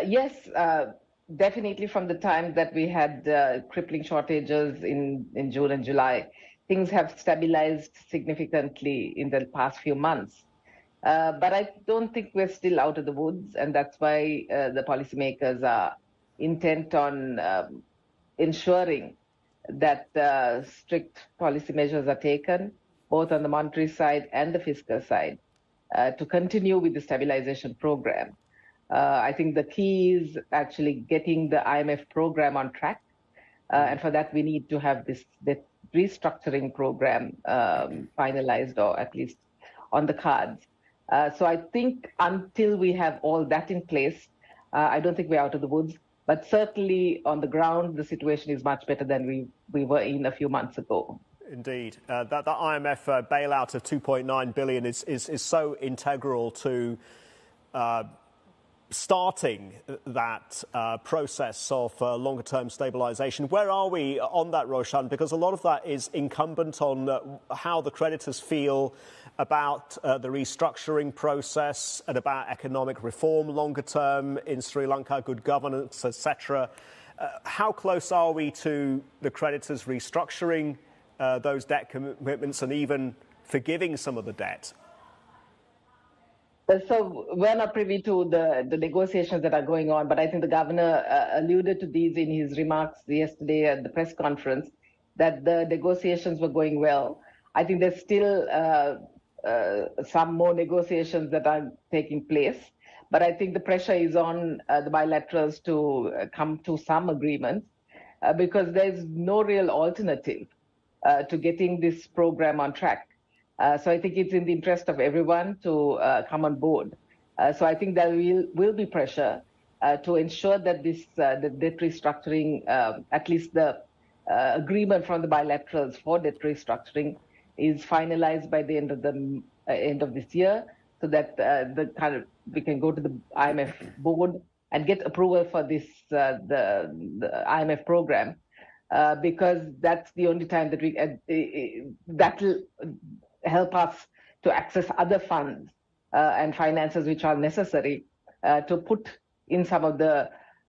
Yes, definitely from the time that we had crippling shortages in June and July, things have stabilized significantly in the past few months. But I don't think we're still out of the woods, and that's why the policymakers are intent on ensuring that strict policy measures are taken, both on the monetary side and the fiscal side, to continue with the stabilization program. I think the key is actually getting the IMF program on track. And for that, we need to have the restructuring program finalized, or at least on the cards. So I think until we have all that in place, I don't think we're out of the woods. But certainly on the ground, the situation is much better than we were in a few months ago. Indeed. That IMF bailout of $2.9 billion is so integral to starting that process of longer-term stabilisation. Where are we on that, Roshan? Because a lot of that is incumbent on how the creditors feel about the restructuring process and about economic reform longer term in Sri Lanka, good governance, etc. How close are we to the creditors restructuring those debt commitments and even forgiving some of the debt? So we're not privy to the negotiations that are going on, but I think the governor alluded to these in his remarks yesterday at the press conference, that the negotiations were going well. I think there's still some more negotiations that are taking place, but I think the pressure is on the bilaterals to come to some agreements because there's no real alternative to getting this program on track. So I think it's in the interest of everyone to come on board. So I think there will be pressure to ensure that this the debt restructuring, at least the agreement from the bilaterals for debt restructuring, is finalized by the end of this year, so that we can go to the IMF board and get approval for this the IMF program, because that's the only time that that'll help us to access other funds and finances which are necessary to put in some of the